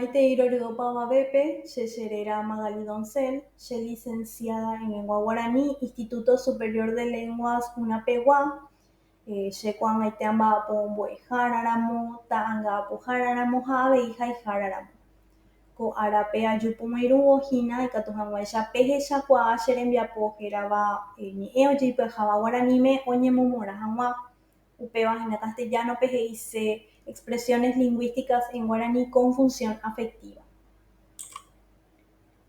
Maite Pavabepe, Yerera Magali Doncel, licenciada en Lengua Guaraní, Instituto Superior de Lenguas UNAPEGUA, Shekuan Maiteamba Pombo Jararamo, Taanga Pojararamo, Have y Jararamo. Ko Arape Ayupumiru, Hina, y Catujanguacha Peje Shakua, Sherembiapo, Geraba, ni Eojipe Java Guaranime, Oñemumora Hanwa, Upeba en castellano, Peje hice expresiones lingüísticas en guaraní con función afectiva.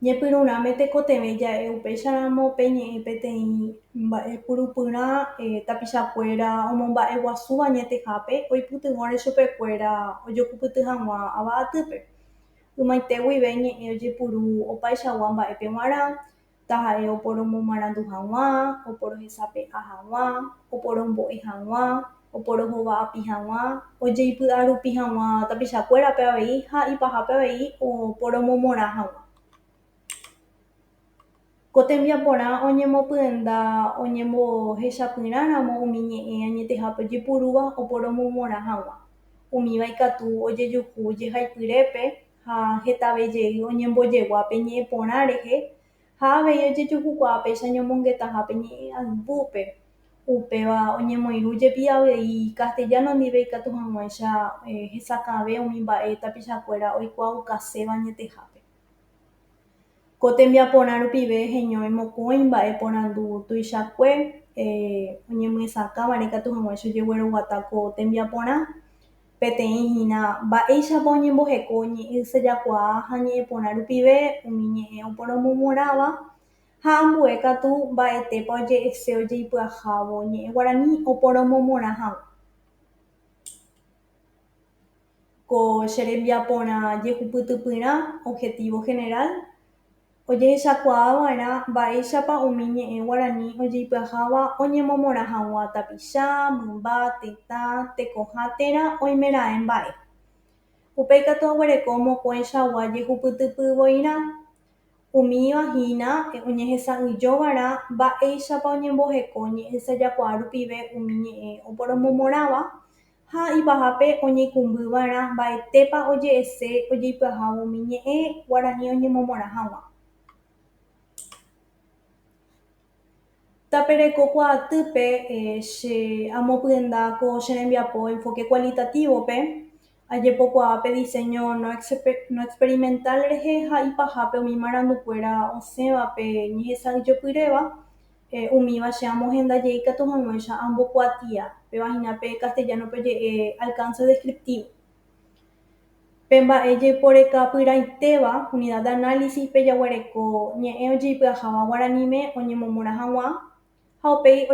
Ñepyrũrãme tekotevẽja upéicharamo peñe'ẽ peteĩ mba'epurupyrã tapichakuéra omomba'eguasúva ñetehápe oipytyvõre chupekuéra ojokupyty hag̃ua ava'atýpe. Ymaite guive ñe'ẽ ojepuru opaichagua mba'épe g̃uarã, taha'e oporomomarandu hag̃ua, oporohesape'a hag̃ua, oporombo'e hag̃ua, oporohova'api hag̃ua, ojeipy'arupi hag̃ua tapichakuérape avei ha ipahápe avei oporomomorã hag̃ua. Ko tembiaporã oñemopyenda oñembohechapyrãramo umi ñe'ẽ añetehápe ojepurúva oporomomorã hag̃ua. Umíva ikatu ojejuhu jehaipyrépe ha hetavejey oñembojegua peñe'ẽ porã rehe ha avei ojejuhukuaa péicha ñomongetahã peñe'ẽ ayvúpe. Upéva oñemoirũjepi avei castellano ndive ikatu hag̃uáicha hesakãve umi mba'e tapichakuéra oikuaakukaséva ñetehápe. Ko tembiaporã rupive heñói mokõi mba'e porandu tuichakue oñemyesakãvare ikatu hag̃uáicha ojegueroguata ko tembiaporã peteĩhína mba'éichapa oñemboheko ñe'ẽ ysajakuaa ha ñe'ẽ porã rupive umi ñe'ẽ oporomomorãva ha ambue katu mba'etépa oje'ese ojeipyahãvo ñe'ẽ guarani oporomomorã hag̃ua. Ko cherembiaporã jehupytypyrã objetivo general ojehechakuaava'erã mba'éichapa umi ñe'ẽ guarani ojeipyahãva oñemomorã hag̃ua tapicha, mymba, tetã, tekoha térã oimeraẽ mba'e. Upe ikatu oguereko mokõichagua jehupytypyvoirã umívahína oñehesa'ỹijóvara mba'éichapa oñemboheko ñe'ẽ ysajakuaa rupive umi ñe'ẽ oporomomorãva ha ipahápe oñeikumbýva'erã mba'etépa oje'ese ojeipyahãvo umi ñe'ẽ guarani oñemomorã hag̃ua. Tapereko kuaatýpe amopyenda ko cherembiapo enfoque cualitatívope ajepokuaa pe diseño no experimental rehe ha ipahápe umi marandukuéra osẽvape ñehesa'ỹijopyréva umíva che amohendajey ikatu hag̃uáicha ambokuatia pevahína pe castellanope oje'e alcance descriptivo. Pe mba'e jeporekapyrãitéva unidad de análisis pe jaguareko ñe'ẽ ojeipyahãva guaraníme oñemomorã hag̃ua ha upéi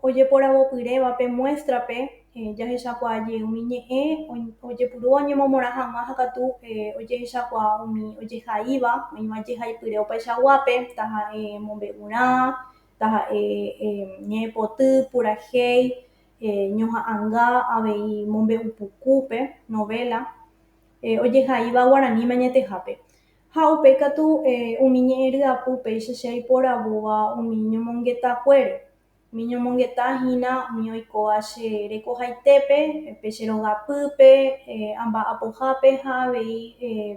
ojeporavopyréva pe muestrape jahechakuaaje umi ñe'ẽ ojepurúva oñemomorã hag̃ua ha katu ojehechakuaa umi ojehaíva oĩva jehaipyre opaichaguápe taha'e mombe'urã, taha'e ñe'ẽpoty, purahéi, ñoha'ãnga avei mombe'u pukúpe, novela, ojehaíva guaraníme añetehápe. Ha upe katu umi ñe'ẽ ryapu péicha che aiporavóva umi ñomongetakuére. Umi ñomongetahína umi oikóva che rekohaitépe, pe che rogapýpe, amba'apohápe ha avei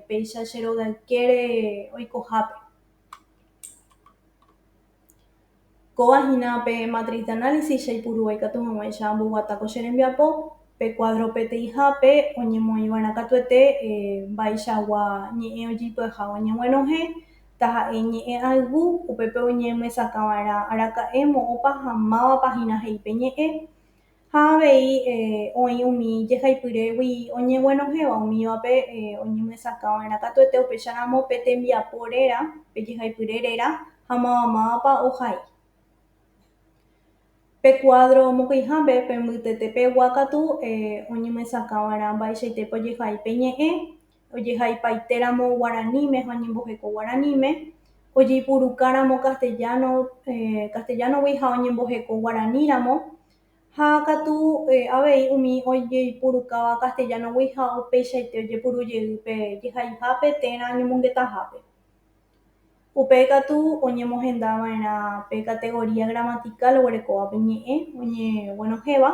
péicha che rogaykére oikohápe. Kóvahína pe matriz de análisis che aipurúva ikatu hag̃uáicha amboguata ko cherembiapo pe cuadro peteĩhápe oñemoĩva'erã katuete mba'eichagua ñe'ẽ ojeipyahãva oñeguenohẽ taha'e ñe'ẽ ayvu upépe oñemyesakãva'erã araka'e mo'õpa ha mávapahína he'ipe ñe'ẽ ha avei oĩ umi jehaipyregui oñeguenohẽva umívape oñemyesakãva'erã katuete upéicharamo pe tembiapo réra, pe jehaipyre réra ha mávapa ohai. Pe cuadro mokõihápe pe mbytetepegua katu oñemyesakãva'erã mba'eichaitépa ojehai pe ñe'ẽ ojehaipaitéramo guaraníme ha oñemboheko guaraníme, ojeipurukáramo castellanogui ha oñemboheko guaraníramo ha katu avei umi ojepurukáva castellanogui ha upeichaite ojepurujey pe jehaihápe térã ñomongetahápe. Upe katu oñemohendava'erã pe categoría gramatical oguerekóva pe ñe'ẽ oñeguenohẽva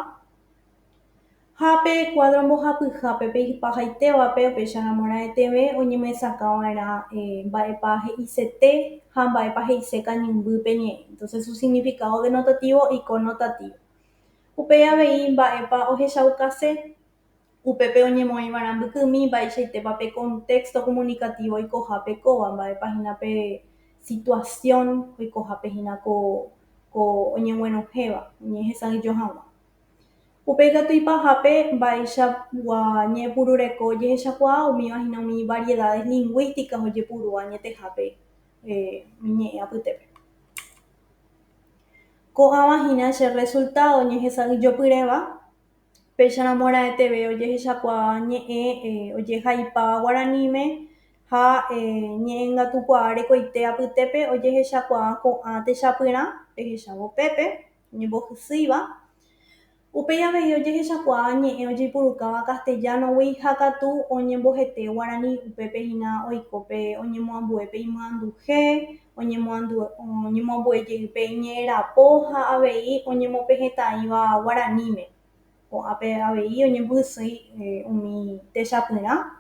Hápe cuadro mbohapyhápe peipahaitevape upéicha namoraẽteve oñemesakãva'erã mba'épa he'isete ha mba'épa he'ise kañymbýpe ñe'ẽ. Entonces su significado denotativo y connotativo. Upéi avei mba'épa ohechaukase upépe oñemoĩva'erã mbykymi mba'eichaitépa pe contexto comunicativo oikohápe kóva mba'épahína pe situación oikohápehína ko oñeguenohéva oñehesãijo hag̃ua. Upéi katu ipahápe mba'eichagua ñe'ẽpurureko ojehechakuaa umívahína umi variedades lingüísticas ojepurúva añetehápe umi ñe'ẽ apytépe. Ko'ãvahína che resultado ñehesãijopyréva péicha namoraẽteve ojehechakuaa ñe'ẽ ojehaipáva guaraníme ha ñe'ẽngatukuaa rekoite apytépe ojehechakuaa ko'ã techapyrã pehechávo upépe oñembohysýiva. Upéi avei ojehechakuaa ñe'ẽ ojepurukáva castellanogui ha katu oñembohete guarani upépehína oiko pe oñemoambue pe imyãnduhe, oñemoambuejey pe iñe'ẽrapo ha avei oñemopehetãíva guaraníme. Ko'ãpe avei oñembohysýi umi techapyrã.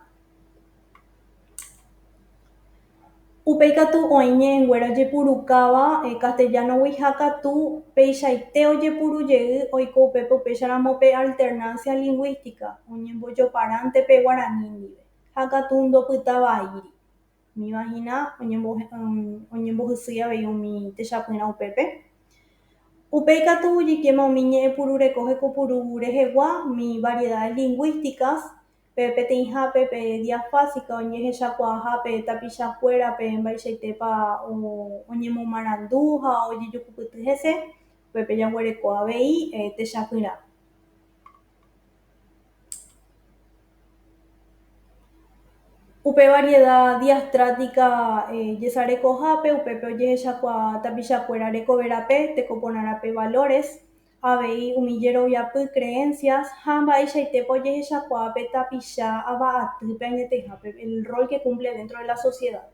Upéi katu oĩ ñe'ẽnguéra ojepurukáva castellanogui ha katu peichaite ojepurujey oiko upépe upéicharamo pe alternancia lingüística oñembojoparánte pe Guarani ndive ha katu ndopytavaíri. Umívahína oñembohysýi avei umi techapyrã upépe. Upéi katu ujikíma umi ñe'ẽpurureko hekopuru rehegua umi variedades lingüísticas pe peteĩhápe pe diafásica oñehechakuaa pe tapichakuérape mba'eichaitépa oñemomarandu ha ojejokopyty hese upépe jaguereko avei techapyrã. Upe variedad diastrática jesarekohápe upépe ojehechakuaa tapichakuéra rekoverape tekoporãrape valores avei umi jeroviapy creencias ha mba'eichaitépa ojehechakuaa pe tapicha ava'atýpe añetehápe el rol que cumple dentro de la sociedad.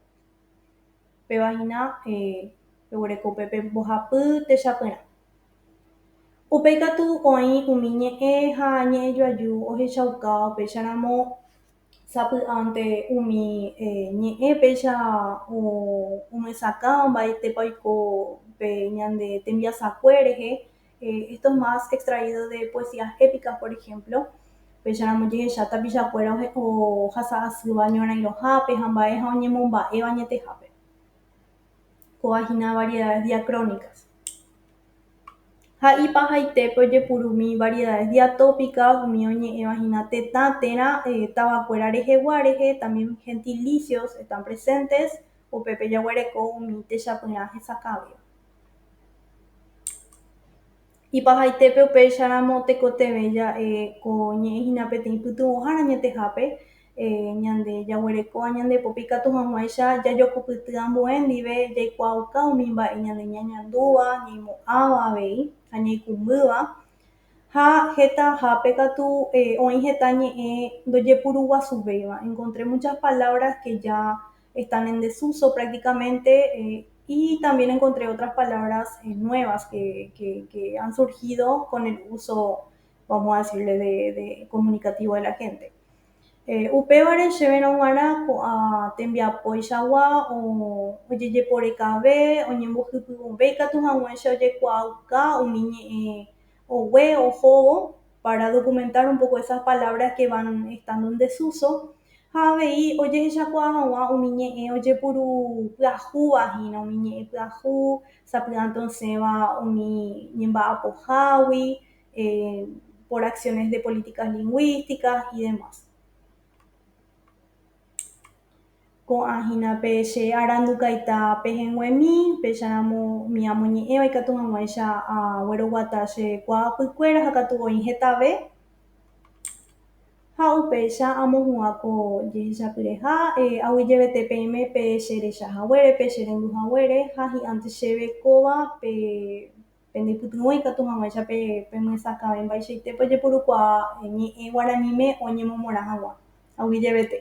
Pévahína oguereko upépe mbohapy techapyrã. Upéi katu oĩ umi ñe'ẽ ha ñe'ẽjoaju ohechaukáva upéicharamo sapy'ánte umi ñe'ẽ péicha omysakáva mba'éitépa oiko pe ñane tembiasakué rehe. Esto es más extraído de poesías épicas, por ejemplo. Péicharamo ojehecha tapichakuéra ohasa'asýva ñorairõhápe ha mba'e ha oñemomba'éva añetehápe. Ko'ãhína variedades diacrónicas. Ha ipahaitépe ojepurumi variedades diatópicas umi oñe'ẽvahína tetã térã tavakuéra rehegua rehe también gentilicios están presentes upépe jaguareko umi techapyrã hesakãvéva. Ipahaitépe upéicharamo tekotevẽ ko ñe'ẽhína peteĩ pytyvõhára añetehápe ñande jaguerekóva ñandepópe ikatu hag̃uáicha jajokopyty ambue ndive jaikuaauka umi mba'e ñande ñañandúva, ñaimo'ãva avei ha ñaikumbýva. Ha hetahápe katu oĩ heta ñe'ẽ ndojepuruguasuvéva. Encontré muchas palabras que ya están en desuso prácticamente y también encontré otras palabras nuevas que han surgido con el uso, vamos a decirle, de comunicativo de la gente. Upévare chéverõ g̃uarã ko'ã tembiapóichagua ojejeporekave, oñembohypyvõvéi katu hag̃uáicha ojekuaauka umi ñe'ẽ ogue ohóvo para documentar un poco esas palabras que van estando en desuso. Ha avei ojehechakuaa hag̃ua umi ñe'ẽ ojepurupyahúvahína umi ñe'ẽ pyahũ sapy'ánte osẽva umi ñemba'apohágui por acciones de políticas lingüísticas y demás. Ko'ãhína pe che arandukaita pehẽnguemi péicharamo umi amoñe'ẽva ikatu hag̃uáicha agueroguata che kuaapykuéra ha katu oĩ hetave. Ha upéicha amohu'ã ko jehechapyre ha aguyjevete peime pe che rechahaguére, pe che renduhaguére ha hi'ãnte chéve kóva pe ndaipytyvõ ikatu hag̃uáicha pemyesakãve mba'eichaitépa ojepurukuaa ñe'ẽ guaraníme oñemomorã hag̃ua aguyjevete.